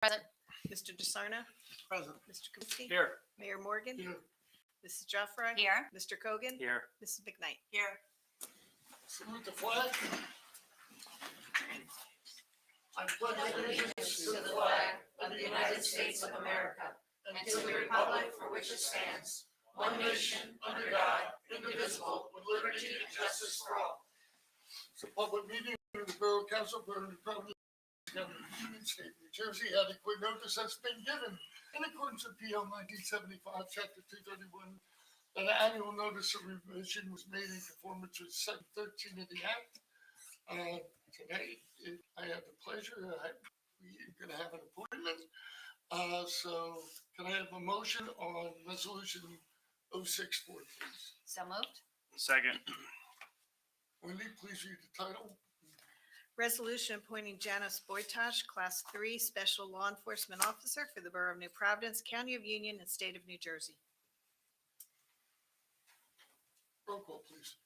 Present. Mr. DeSarno, Present. Mr. Kaminsky. Here. Mayor Morgan. Here. Mrs. Joffrey. Here. Mr. Kogan. Here. Mrs. McKnight. Here. Salute the flag. I pledge allegiance To the flag of the United States of America and to the republic for which it stands, one nation, under God, indivisible, with liberty and justice for all. It's a public meeting of the Borough Council, Borough of New Providence, County of Union State, New Jersey. Adequate notice has been given in accordance with PL 1975, Chapter 231. An annual notice of revision was made in conformance with Section 13 of the Act. Today, I have the pleasure, we're going to have an appointment. So can I have a motion on Resolution 064, please? So moved. Second. Wendy, please read the title. Resolution appointing Janice Boytosh, Class 3 Special Law Enforcement Officer for the Borough of New Providence, County of Union, and State of New Jersey. Roll call, please.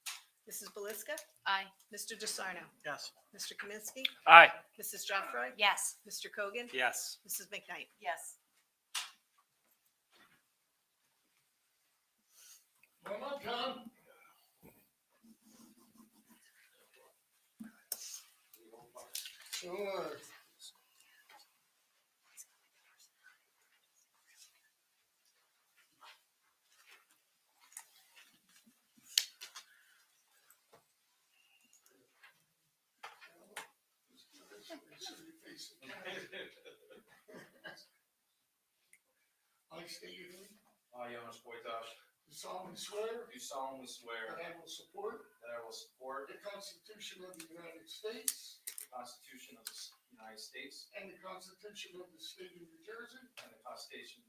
Mrs. Belisca. Aye. Mr. DeSarno. Yes. Mr. Kaminsky. Aye. Mrs. Joffrey. Yes. Mr. Kogan. Yes. Mrs. McKnight. Yes. Come on, John. Sure. I state your name. I, Jonas Boytosh, Do solemnly swear do solemnly swear that I will support that I will support the Constitution of the United States the Constitution of the United States and the Constitution of the State of New Jersey, and the Constitution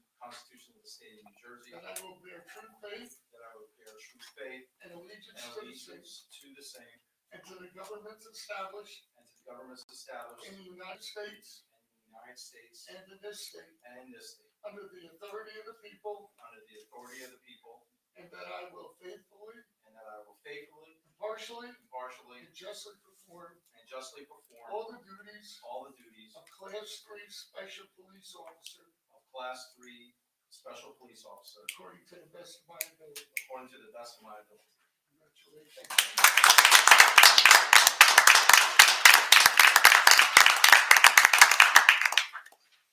of the State of New Jersey, that I will bear true faith that I will bear true faith and allegiance and to the same allegiance to the same and to the governments established and to the governments established in the United States in the United States and in this state, and in this state, under the authority of the people, under the authority of the people, and that I will faithfully, and that I will faithfully, impartially, impartially, and justly perform and justly perform all the duties all the duties of Class 3 Special Police Officer of Class 3 Special Police Officer according to the best of my ability. according to the best of my ability. Congratulations.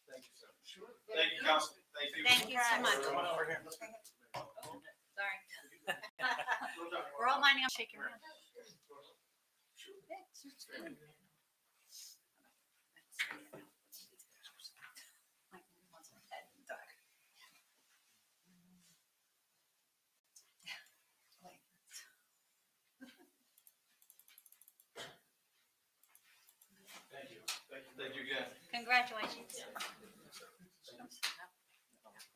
Thank you, sir. Sure. Thank you, Council. Thank you. Thank you so much. Come on over here. Sorry. We're all minding up shaking your hand. Thank you. Thank you again. Congratulations.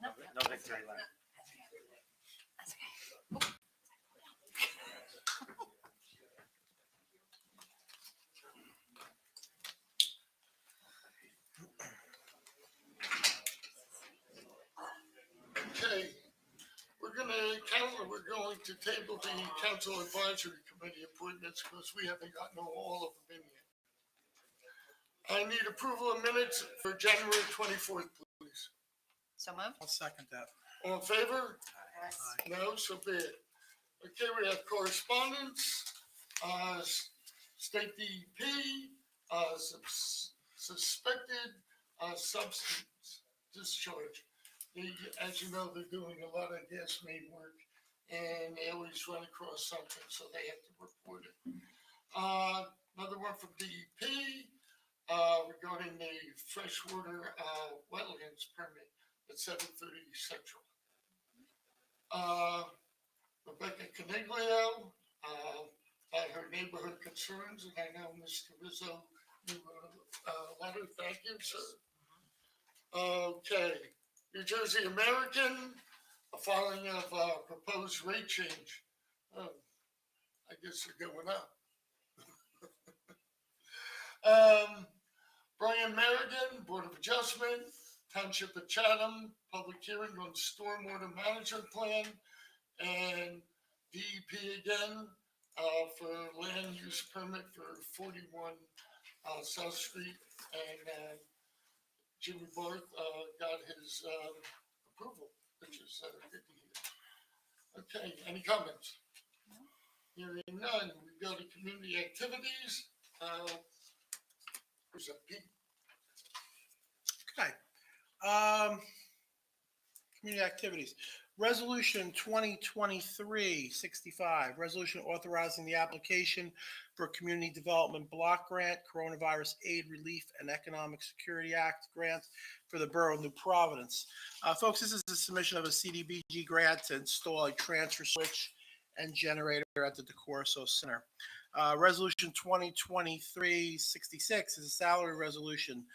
No victory lap. That's okay. Okay, we're going to table the council advisory committee appointments because we haven't gotten all of them in yet. I need approval of minutes for January 24th, please. So moved. I'll second that. All in favor? Yes. No, so be it. Okay, we have correspondence, state DEP, suspected substance discharge. As you know, they're doing a lot of gas main work, and they always run across something, so they have to report it. Another one from DEP regarding the freshwater wetlands permit at 730 Central. Rebecca Caniglio had her neighborhood concerns, and I know Mr. Rizzo knew a letter. Thank you, sir. Okay, New Jersey American, a filing of proposed rate change. I guess they're going up. Brian Merrigan, Board of Adjustment, Township of Chatham, public hearing on stormwater management plan, and DEP again for land use permit for 41 South Street, and Jimmy Barth, got his, approval, which is, good to hear. Okay, any comments? Hearing none, we go to community activities. Who's that, Pete? Okay. Community activities. Resolution 2023-65, resolution authorizing the application for a Community Development Block Grant, Coronavirus Aid Relief and Economic Security Act grant for the Borough of New Providence. Folks, this is a submission of a CDBG grant to install a transfer switch and generator at the DeCorso Center. Resolution 2023-66 is a salary resolution,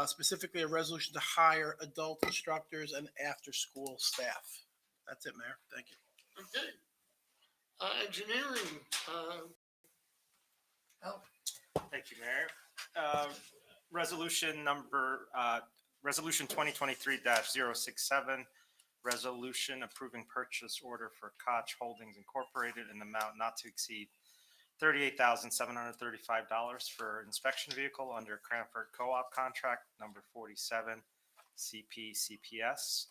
specifically a resolution to hire adult instructors and after-school staff. That's it, Mayor. Thank you. Okay. Engineering, Al, Thank you, Mayor. Resolution 2023-067, resolution approving purchase order for Koch Holdings Incorporated in the amount not to exceed $38,735 for inspection vehicle under Cranford Co-op contract number 47 CPCPS.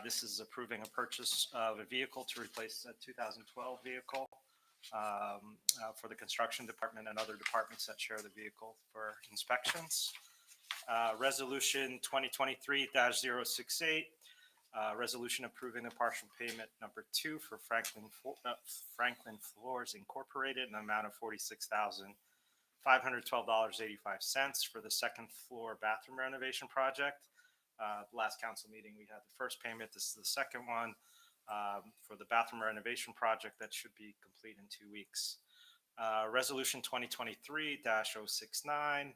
This is approving a purchase of a vehicle to replace a 2012 vehicle for the construction department and other departments that share the vehicle for inspections. Resolution 2023-068, resolution approving the partial payment number 2 for Franklin Floors Incorporated in the amount of $46,512.85 for the second floor bathroom renovation project. Last council meeting, we had the first payment. This is the second one for the bathroom renovation project that should be complete in 2 weeks. Resolution 2023-069,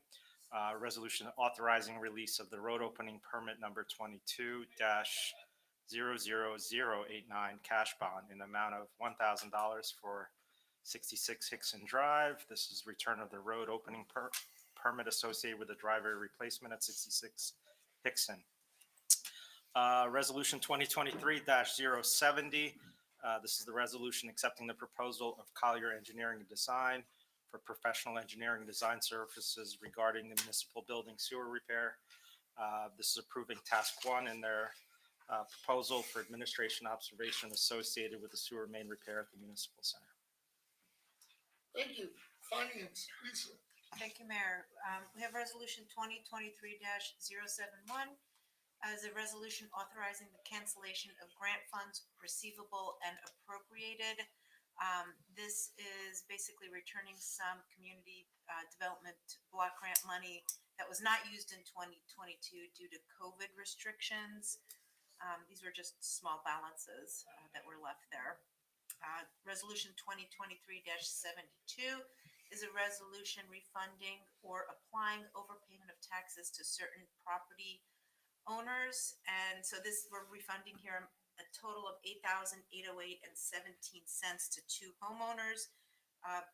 resolution authorizing release of the road opening permit number 22-00089 cash bond in the amount of $1,000 for 66 Hickson Drive. This is return of the road opening permit associated with the driveway replacement at 66 Hickson. Resolution 2023-070. This is the resolution accepting the proposal of Collier Engineering and Design for professional engineering design services regarding the municipal building sewer repair. This is approving task 1 in their proposal for administration observation associated with the sewer main repair at the municipal center. thank you. Finance, Lisa. Thank you, Mayor. We have resolution 2023-071 as a resolution authorizing the cancellation of grant funds receivable and appropriated. This is basically returning some community development block grant money that was not used in 2022 due to COVID restrictions. These were just small balances that were left there. Resolution 2023-72 is a resolution refunding or applying overpayment of taxes to certain property owners. And so this, we're refunding here a total of $8,808.17 to 2 homeowners.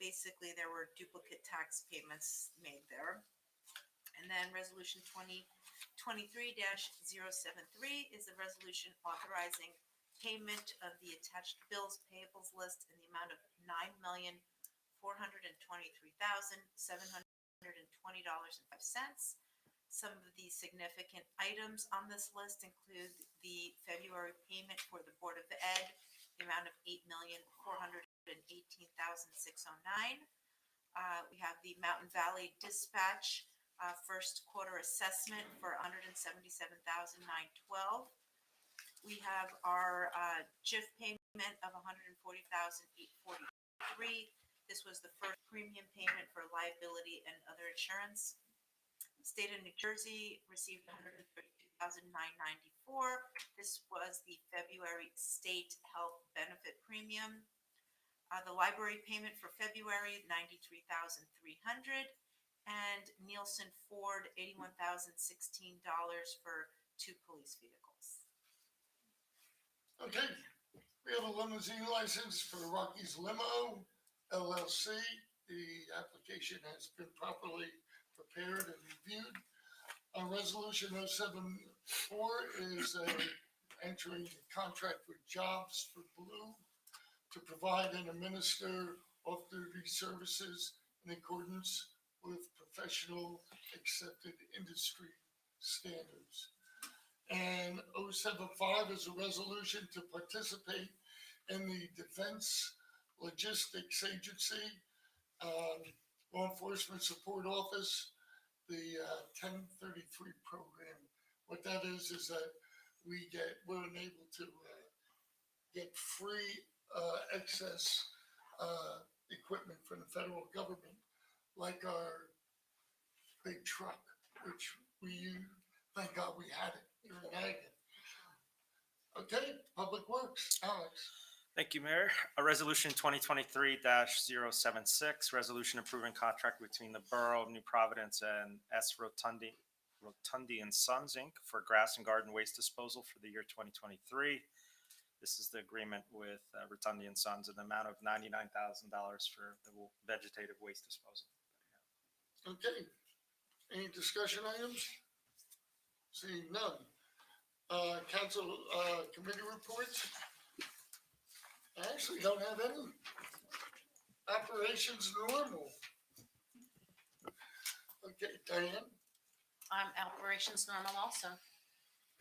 Basically, there were duplicate tax payments made there. And then resolution 2023-073 is a resolution authorizing payment of the attached bills payables list in the amount of $9,423,720.05. Some of the significant items on this list include the February payment for the Board of Ed, the amount of $8,418,609. We have the Mountain Valley Dispatch first quarter assessment for $177,912. We have our JIF payment of $140,843. This was the first premium payment for liability and other insurance. State of New Jersey received $132,994. This was the February state health benefit premium. The library payment for February, $93,300. And Nielsen Ford, $81,016 for 2 police vehicles. Okay, we have a limousine license for Rocky's Limo LLC. The application has been properly prepared and reviewed. Resolution 074 is entering a contract with Jobs for Blue to provide and administer off-duty services in accordance with professional accepted industry standards. And 075 is a resolution to participate in the Defense Logistics Agency, Law Enforcement Support Office, the 1033 program. What that is that we're enabled to get free excess equipment from the federal government, like our big truck, which we use. Thank God we had it here in Aggie. Okay, Public Works, Alex. Thank you, Mayor. A resolution 2023-076, resolution approving contract between the Borough of New Providence and S. Rotundi and Sons, Inc. for grass and garden waste disposal for the year 2023. This is the agreement with Rotundi and Sons in the amount of $99,000 for the vegetative waste disposal. Okay, any discussion items? Seeing none. Council committee reports? I actually don't have any. Operations normal. Okay, Diane, Operations normal also.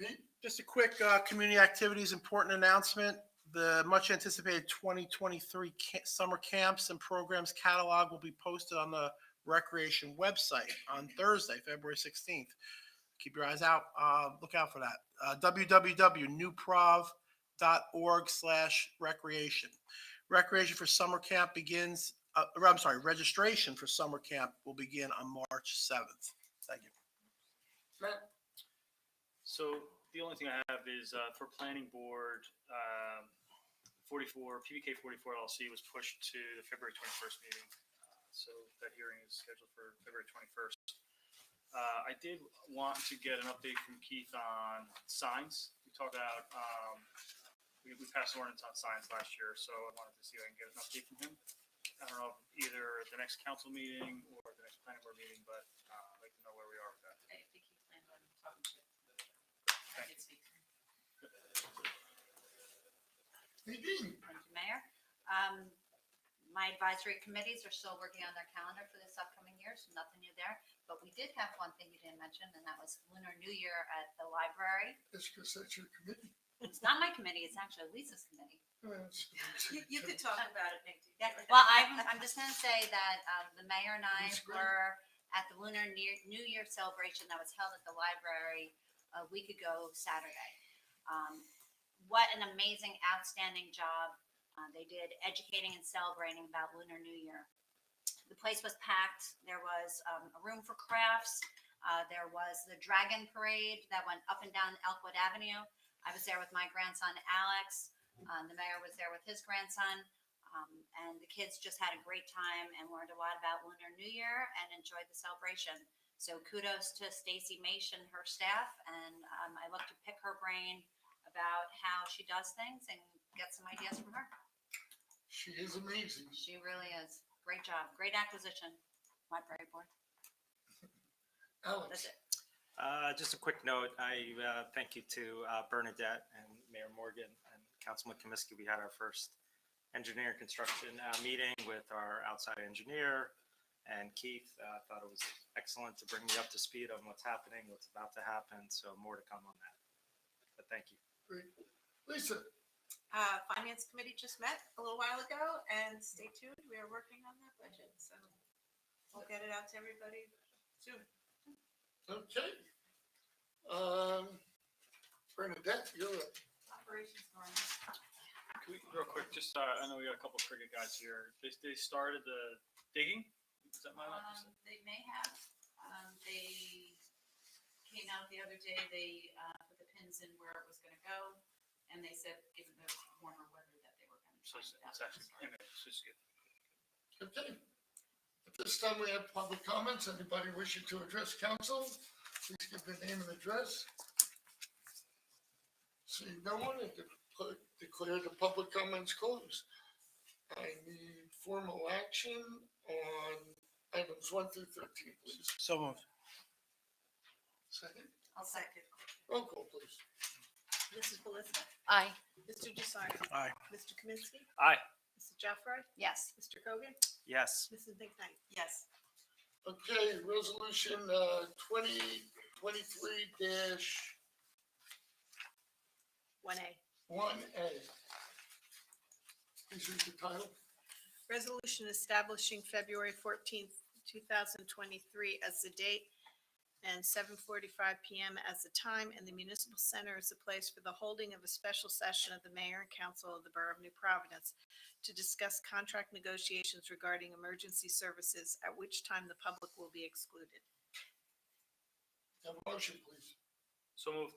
Pete, Just a quick community activities important announcement. The much anticipated 2023 summer camps and programs catalog will be posted on the Recreation website on Thursday, February 16th. Keep your eyes out. Look out for that. www.newprov.org/recreation. Recreation for summer camp begins, registration for summer camp will begin on March 7th. Thank you. Matt, So the only thing I have is for planning board, PBK 44 LLC was pushed to the February 21st meeting. So that hearing is scheduled for February 21st. I did want to get an update from Keith on signs. We talked about, we passed ordinance on signs last year, so I wanted to see if I can get an update from him. I don't know, either at the next council meeting or the next planning board meeting, but I'd like to know where we are with that. I think he planned on talking to. I did speak to him. Nadine, Thank you, Mayor. My advisory committees are still working on their calendar for this upcoming year, so nothing new there. But we did have one thing you didn't mention, and that was Lunar New Year at the library. it's because that's your committee. It's not my committee, it's actually Lisa's committee. You could talk about it, Nick. Yeah, well, I'm just gonna say that, the mayor and I That's great. were at the Lunar New Year celebration that was held at the library a week ago Saturday. What an amazing, outstanding job they did educating and celebrating about Lunar New Year. The place was packed. There was a room for crafts. There was the dragon parade that went up and down Elkwood Avenue. I was there with my grandson, Alex. The mayor was there with his grandson. And the kids just had a great time and learned a lot about Lunar New Year and enjoyed the celebration. So kudos to Stacy Maish and her staff. And I look to pick her brain about how she does things and get some ideas from her. She is amazing. She really is. Great job. Great acquisition, library board. Alex, That's it. Just a quick note, I thank you to Bernadette and Mayor Morgan and Councilman Comiskey. We had our first engineering construction meeting with our outside engineer and Keith. Thought it was excellent to bring me up to speed on what's happening, what's about to happen, so more to come on that. But thank you. great. Lisa, Finance committee just met a little while ago, and stay tuned. We are working on that budget, so we'll get it out to everybody soon. okay. Bernadette, you're up. Operations normal. Real quick, just, I know we got a couple of cricket guys here. They started the digging? Is that my line? They may have, they came out the other day, they, put the pins in where it was gonna go. And they said, given the warmer weather, that they were gonna. So find it's out. actually, it's just good. Okay. At this time, we have public comments. Anybody wishing to address council, please give their name and address. Seeing no one, I declare the public comments closed. I need formal action on items 1 through 13, please. So moved. Second, I'll second. roll call, please. Mrs. Belisca? Aye. Mr. Jussono? Aye. Mr. Kaminsky? Aye. Mrs. Jeffrey? Yes. Mr. Cogan? Yes. Mrs. McKnight? Yes. Okay, resolution 20 23-1A. 1A. Please read the title. Resolution establishing February 14th, 2023 as the date and 7:45 PM as the time, and the municipal center as the place for the holding of a special session of the mayor and council of the Borough of New Providence to discuss contract negotiations regarding emergency services, at which time the public will be excluded. Have a motion, please. So moved.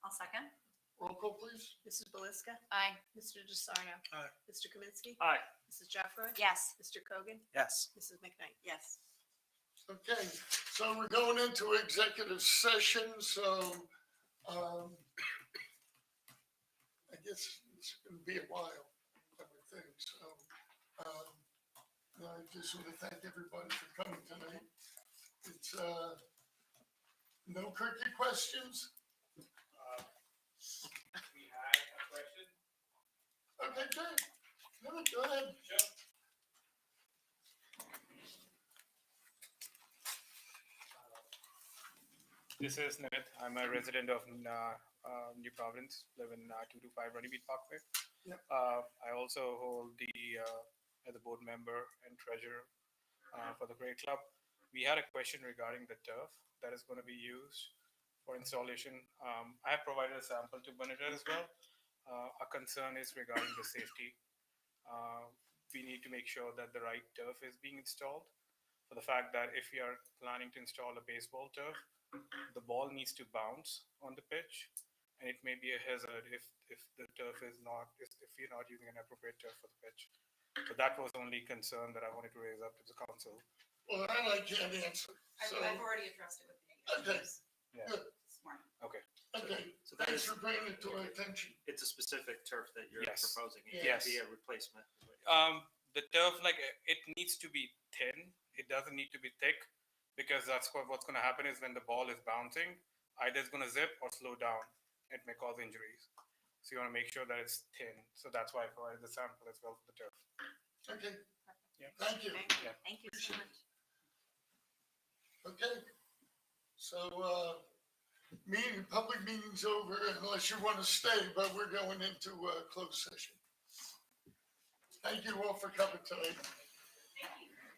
I'll second. Roll call, please. Mrs. Belisca? Aye. Mr. DeSarno? Aye. Mr. Kaminsky? Aye. Mrs. Jeffrey? Yes. Mr. Cogan? Yes. Mrs. McKnight? Yes. Okay, so we're going into executive session, so, I guess it's gonna be a while, I would think, so, I just want to thank everybody for coming tonight. It's, no cookie questions? We had a question. Okay, good. No, go ahead. This is Nimit. I'm a resident of New Providence, live in 225 Runnymede Parkway. Yep. I also hold as a board member and treasurer for the Great Club. We had a question regarding the turf that is going to be used for installation. I have provided a sample to Bonita as well. Our concern is regarding the safety. We need to make sure that the right turf is being installed. For the fact that if we are planning to install a baseball turf, the ball needs to bounce on the pitch, and it may be a hazard if the turf is not, if you're not using an appropriate turf for the pitch. So that was the only concern that I wanted to raise up to the council. Well, that I can't answer, so, I've already addressed it with the okay, Yeah. good, this morning. Okay. okay. So that Thanks is, for bringing it to our attention. it's a specific turf that you're Yes. proposing. It Yes. can't be a replacement. The turf, like, it needs to be thin. It doesn't need to be thick, because that's what's going to happen is when the ball is bouncing, either it's going to zip or slow down. It may cause injuries. So you want to make sure that it's thin. So that's why I provided the sample as well for the turf. Okay, Yeah. thank you. Thank you so much. Okay, so, public meeting's over unless you want to stay, but we're going into, closed session. Thank you all for coming tonight.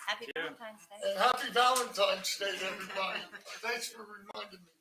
Happy Valentine's Day. And happy Valentine's Day, everybody. Thanks for reminding me.